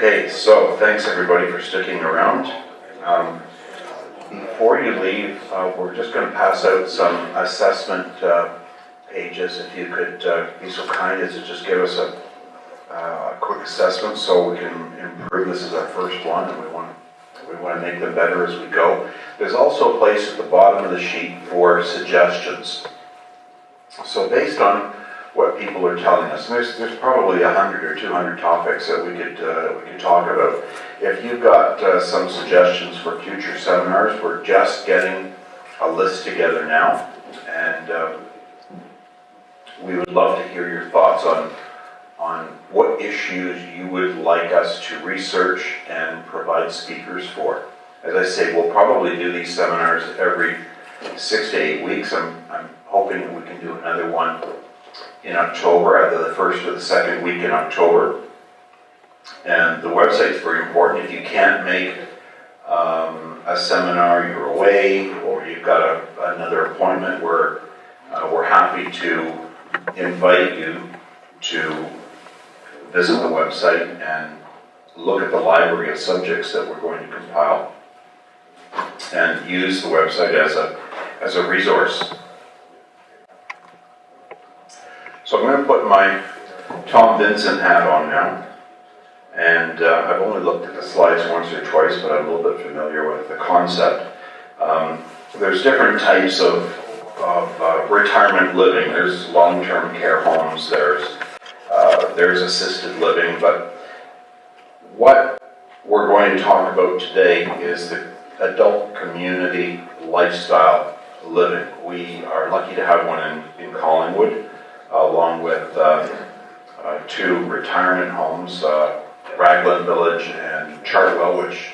Okay, so thanks everybody for sticking around. Before you leave, we're just going to pass out some assessment pages. If you could be so kind as to just give us a quick assessment so we can improve. This is our first one, and we want to make them better as we go. There's also a place at the bottom of the sheet for suggestions. So based on what people are telling us, and there's probably 100 or 200 topics that we could talk about. If you've got some suggestions for future seminars, we're just getting a list together now, and we would love to hear your thoughts on what issues you would like us to research and provide speakers for. As I say, we'll probably do these seminars every 6 to 8 weeks. I'm hoping that we can do another one in October, either the first or the second week in October. And the website's very important. If you can't make a seminar, you're away, or you've got another appointment, we're happy to invite you to visit the website and look at the library of subjects that we're going to compile and use the website as a resource. So I'm going to put my Tom Vincent hat on now, and I've only looked at the slides once or twice, but I'm a little bit familiar with the concept. There's different types of retirement living. There's long-term care homes, there's assisted living, but what we're going to talk about today is the adult community lifestyle living. We are lucky to have one in Collingwood, along with two retirement homes, Raglan Village and Chartwell, which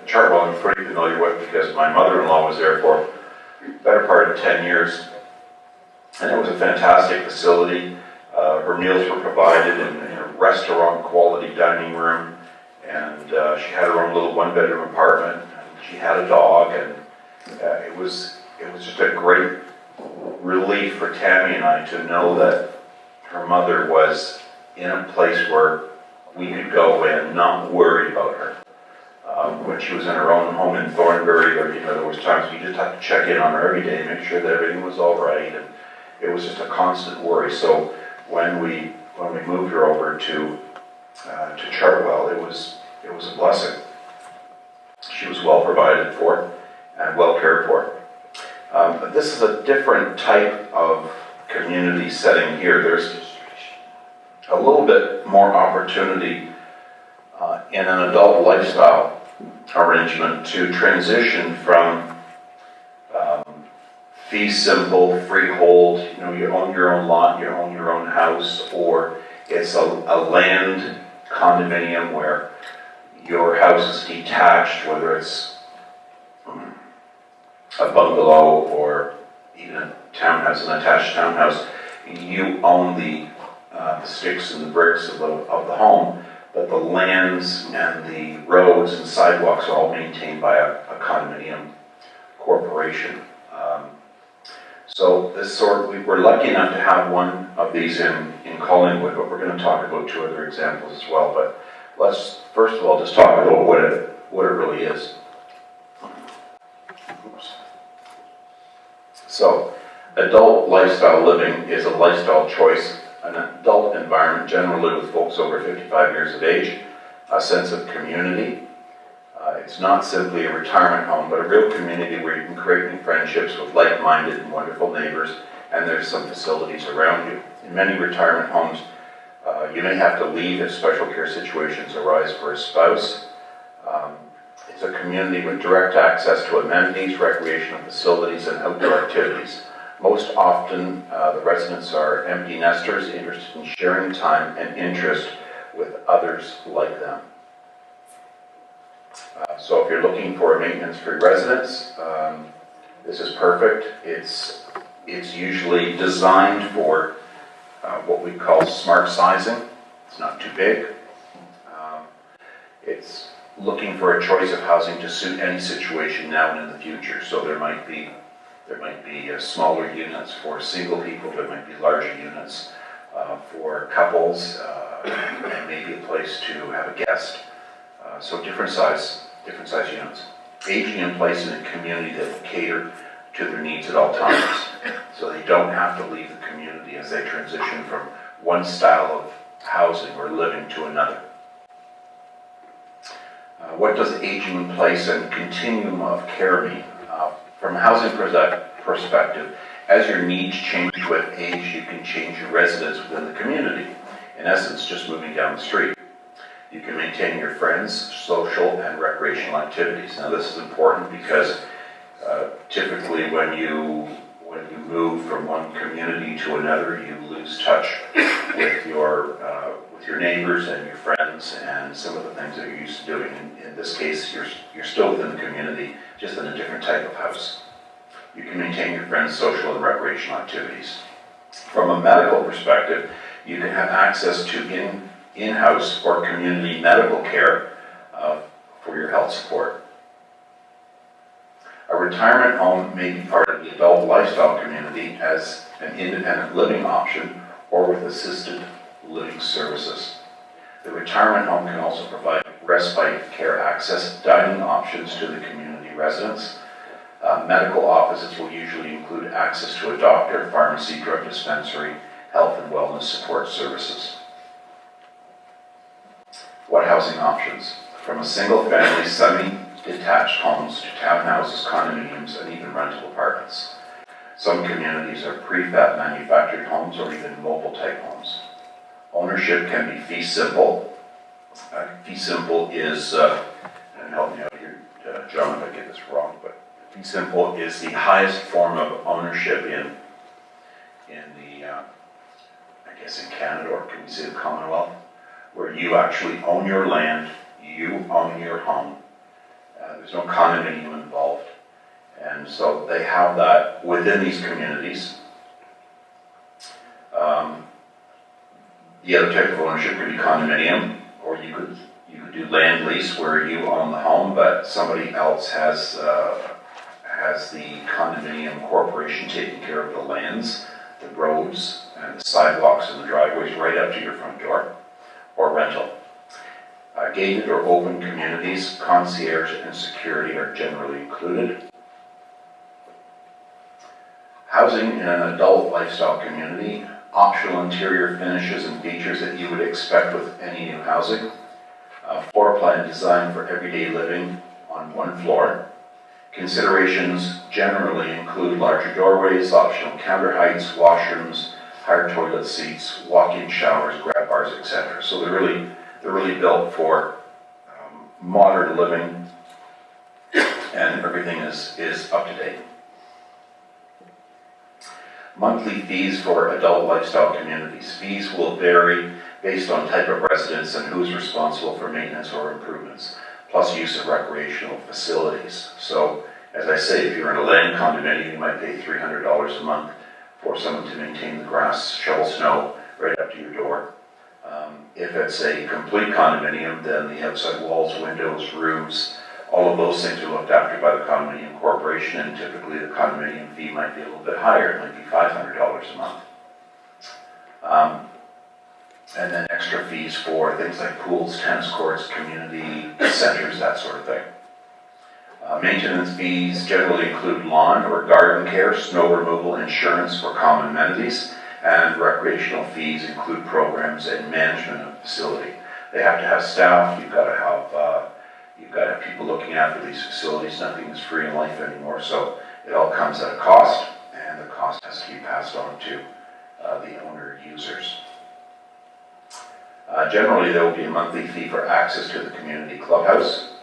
Chartwell I'm pretty familiar with because my mother-in-law was there for the better part of 10 years. And it was a fantastic facility. Her meals were provided in a restaurant quality dining room, and she had her own little one-bedroom apartment, and she had a dog, and it was just a great relief for Tammy and I to know that her mother was in a place where we could go and not worry about her. When she was in her own home in Thornbury, there was times we just had to check in on her every day, make sure that everything was all right, and it was just a constant worry. So when we moved her over to Chartwell, it was a blessing. She was well provided for and well cared for. But this is a different type of community setting here. There's a little bit more opportunity in an adult lifestyle arrangement to transition from fee simple, freehold, you own your own lot, you own your own house, or it's a land condominium where your house is detached, whether it's a bungalow or even a townhouse, an attached townhouse. You own the sticks and the bricks of the home, but the lands and the roads and sidewalks are all maintained by a condominium corporation. So we're lucky enough to have one of these in Collingwood, but we're going to talk about two other examples as well. But let's first of all just talk about what it really is. Oops. So, adult lifestyle living is a lifestyle choice, an adult environment, generally with folks over 55 years of age, a sense of community. It's not simply a retirement home, but a real community where you can create new friendships with like-minded and wonderful neighbors, and there's some facilities around you. In many retirement homes, you may have to leave if special care situations arise for a spouse. It's a community with direct access to amenities, recreational facilities, and outdoor activities. Most often, the residents are empty nesters interested in sharing time and interest with others like them. So if you're looking for a maintenance-free residence, this is perfect. It's usually designed for what we call smart sizing. It's not too big. It's looking for a choice of housing to suit any situation now and in the future. So there might be smaller units for single people. There might be larger units for couples, and maybe a place to have a guest So different size units. Aging in place in a community that will cater to their needs at all times. So they don't have to leave the community as they transition from one style of housing or living to another. What does aging in place and continuum of care mean? From a housing perspective, as your needs change with age, you can change your residence within the community. In essence, just moving down the street. You can maintain your friends, social, and recreational activities. Now this is important because typically when you move from one community to another, you lose touch with your neighbors and your friends and some of the things that you're used to doing. In this case, you're still within the community, just in a different type of house. You can maintain your friends' social and recreational activities. From a medical perspective, you can have access to in-house or community medical care for your health support. A retirement home may be part of the adult lifestyle community as an independent living option or with assisted living services. The retirement home can also provide respite care access, dining options to the community residents. Medical offices will usually include access to a doctor, pharmacy, drug dispensary, health and wellness support services. What housing options? From a single-family, semi-detached homes to townhouses, condominiums, and even rental apartments. Some communities are prefab manufactured homes or even mobile-type homes. Ownership can be fee simple. Fee simple is, and help me out here, John, if I get this wrong, but fee simple is the highest form of ownership in the, I guess in Canada, or can we say the Commonwealth, where you actually own your land, you own your home. There's no condominium involved. And so they have that within these communities. The other type of ownership could be condominium, or you could do land lease where you own the home, but somebody else has the condominium corporation taking care of the lands, the roads, and the sidewalks and the driveways right up to your front door, or rental. Gated or open communities, concierge and security are generally included. Housing in an adult lifestyle community, optional interior finishes and features that you would expect with any new housing. Floor plan designed for everyday living on one floor. Considerations generally include larger doorways, optional counter heights, washrooms, higher toilet seats, walk-in showers, grab bars, etc. So they're really built for modern living, and everything is up to date. Monthly fees for adult lifestyle communities. Fees will vary based on type of residence and who is responsible for maintenance or improvements, plus use of recreational facilities. So, as I say, if you're in a land condominium, you might pay $300 a month for someone to maintain the grass, shovel snow, right up to your door. If it's a complete condominium, then the outside walls, windows, roofs, all of those things are looked after by the condominium corporation, and typically the condominium fee might be a little bit higher. It might be $500 a month. And then extra fees for things like pools, tennis courts, community centers, that sort of thing. Maintenance fees generally include lawn or garden care, snow removal, insurance for common amenities, and recreational fees include programs and management of the facility. They have to have staff. You've got to have people looking after these facilities. Nothing is free in life anymore, so it all comes at a cost, and the cost has to be passed on to the owner users. Generally, there will be a monthly fee for access to the community clubhouse.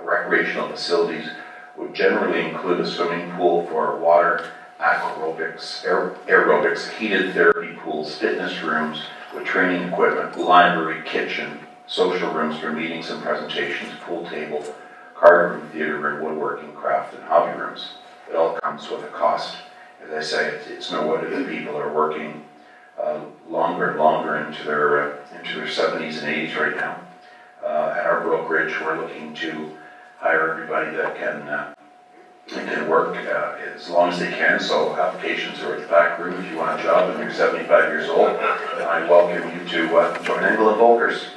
Recreational facilities would generally include a swimming pool for water, aquarobics, aerobics, heated therapy pools, fitness rooms with training equipment, library, kitchen, social rooms for meetings and presentations, pool table, card room, theater room, woodworking, craft, and hobby rooms. It all comes with a cost. As I say, it's no wonder that people are working longer and longer into their 70s and 80s right now. At our brokerage, we're looking to hire everybody that can work as long as they can. So applications are at the back room if you want a job and you're 75 years old. I welcome you to join Engel and Volkers.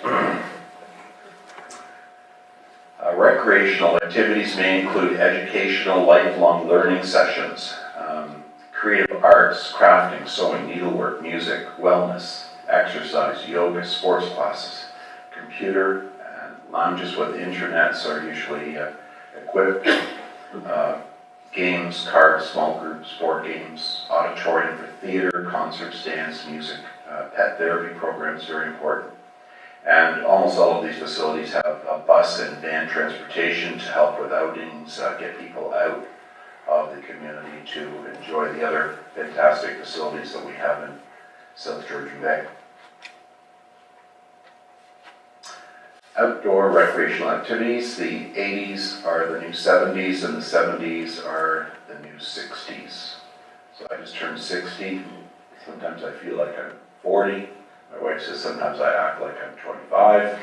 recreational activities may include educational, lifelong learning sessions, creative arts, crafting, sewing, needlework, music, wellness, exercise, yoga, sports classes, computer, and lounges with internets are usually equipped, games, cards, small groups, board games, auditorium for theater, concerts, dance, music, pet therapy programs, very important. And almost all of these facilities have a bus and van transportation to help with outings, get people out of the community to enjoy the other fantastic facilities that we have in South Georgian Bay. Outdoor recreational activities, the 80s are the new 70s and the 70s are the new 60s. So I just turned 60. Sometimes I feel like I'm 40. My wife says sometimes I act like I'm 25.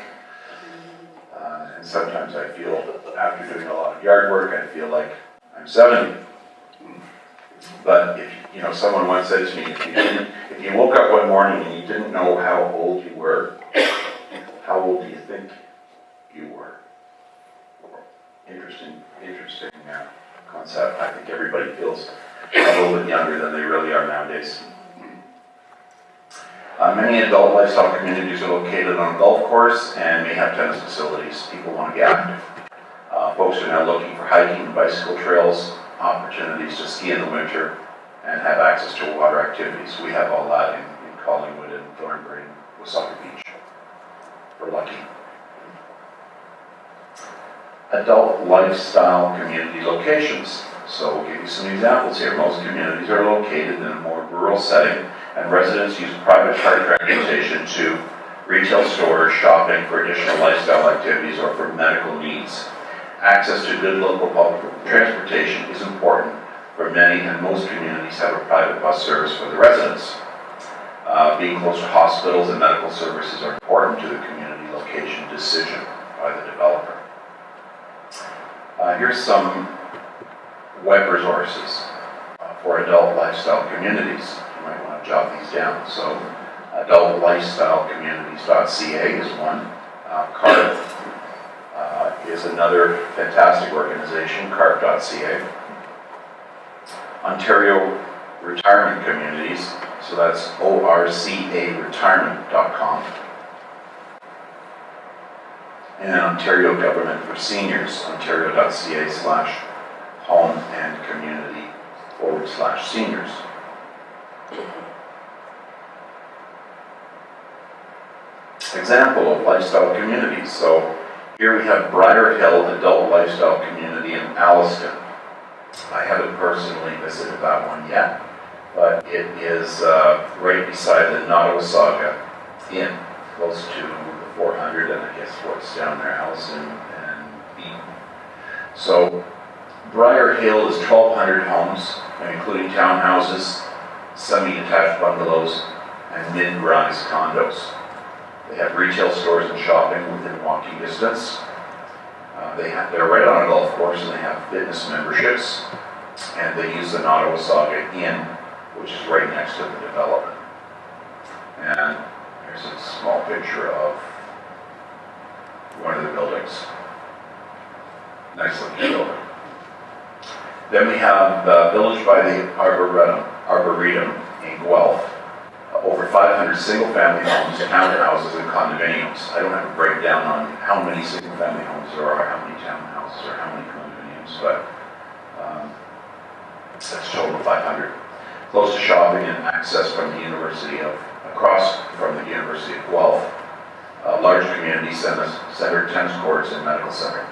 And sometimes I feel, after doing a lot of yard work, I feel like I'm 70. But if someone once said to me, if you woke up one morning and you didn't know how old you were, how old do you think you were? Interesting concept. I think everybody feels a little bit younger than they really are nowadays. Many adult lifestyle communities are located on a golf course and may have tennis facilities. People want to get active. Folks are now looking for hiking and bicycle trails, opportunities to ski in the winter, and have access to water activities. We have all that in Collingwood and Thornbury and Wasaga Beach. We're lucky. Adult lifestyle community locations. So we'll give you some examples here. Most communities are located in a more rural setting, and residents use private car transportation to retail stores, shopping, for additional lifestyle activities, or for medical needs. Access to good local public transportation is important for many, and most communities have a private bus service for the residents. Being close to hospitals and medical services are important to the community location decision by the developer. Here's some web resources for adult lifestyle communities. You might want to jot these down. So, adultlifestylecommunities.ca is one. CARP is another fantastic organization, carp.ca. Ontario Retirement Communities, so that's orcaretirement.com. And Ontario Government for Seniors, ontario.ca/home and community/seniors. Example of lifestyle communities. So here we have Briar Hill Adult Lifestyle Community in Alliston. I haven't personally visited that one yet, but it is right beside the Nottawasaga Inn, close to the 400, and I guess what's down there, Alliston and Beaton. So Briar Hill is 1,200 homes, including townhouses, semi-detached bungalows, and mid-rise condos. They have retail stores and shopping within walking distance. They're right on a golf course, and they have fitness memberships, and they use the Nottawasaga Inn, which is right next to the development. And here's a small picture of one of the buildings. Nice looking building. Then we have Village by the Arboretum in Guelph. Over 500 single-family homes, townhouses, and condominiums. I don't have a breakdown on how many single-family homes there are, how many townhouses, or how many condominiums, but that's a total of 500. Close to shopping and access from the across from the University of Guelph. A large community center, tennis courts, and medical center.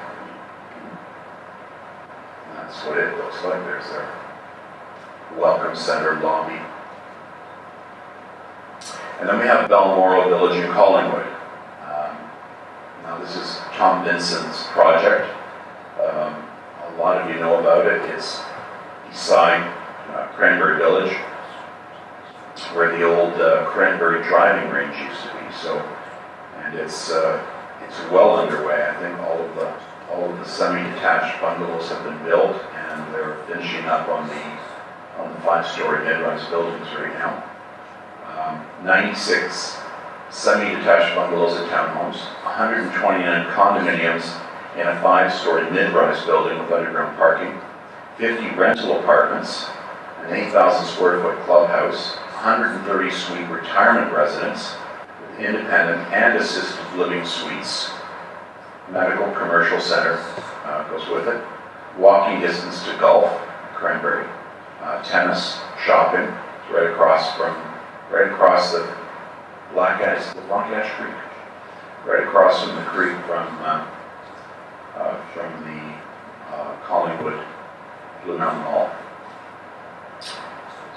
And that's what it looks like. There's their welcome center lobby. And then we have Balmoral Village in Collingwood. Now this is Tom Vincent's project. A lot of you know about it. It's beside Cranberry Village, where the old Cranberry driving range used to be. And it's well underway. I think all of the semi-detached bungalows have been built, and they're finishing up on the 5-story mid-rise buildings right now. 96 semi-detached bungalows and townhomes, 129 condominiums, in a 5-story mid-rise building with underground parking, 50 rental apartments, an 8,000 square foot clubhouse, 130 suite retirement residence with independent and assisted living suites, medical commercial center goes with it, walking distance to golf, Cranberry, tennis, shopping, it's right across the Black Ash Creek, right across from the creek from the Collingwood Blue Mountain Mall.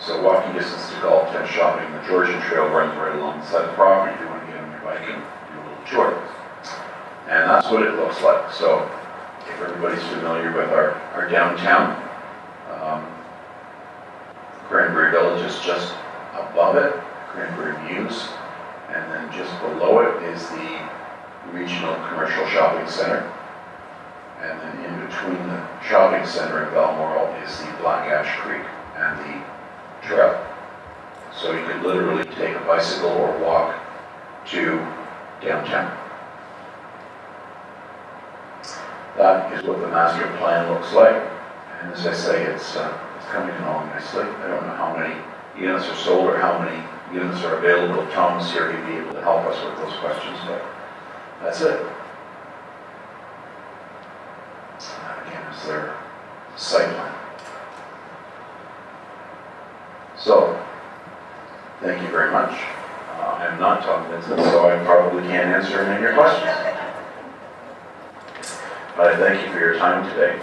So walking distance to golf, tennis, shopping. The Georgian Trail runs right alongside the property if you want to get on your bike and do a little tour. And that's what it looks like. So if everybody's familiar with our downtown, Cranberry Village is just above it, Cranberry Views, and then just below it is the regional commercial shopping center. And then in between the shopping center and Balmoral is the Black Ash Creek and the trail. So you could literally take a bicycle or walk to downtown. That is what the master plan looks like. And as I say, it's coming along nicely. I don't know how many units are sold or how many units are available. If Tom was here, he'd be able to help us with those questions, but that's it. Again, is their site plan. So, thank you very much. I'm not Tom Vincent, so I probably can't answer any of your questions. But I thank you for your time today,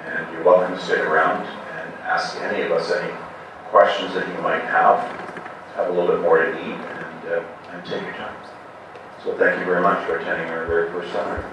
and you're welcome to stick around and ask any of us any questions that you might have a little bit more to eat, and take your time. So thank you very much for attending our very first seminar.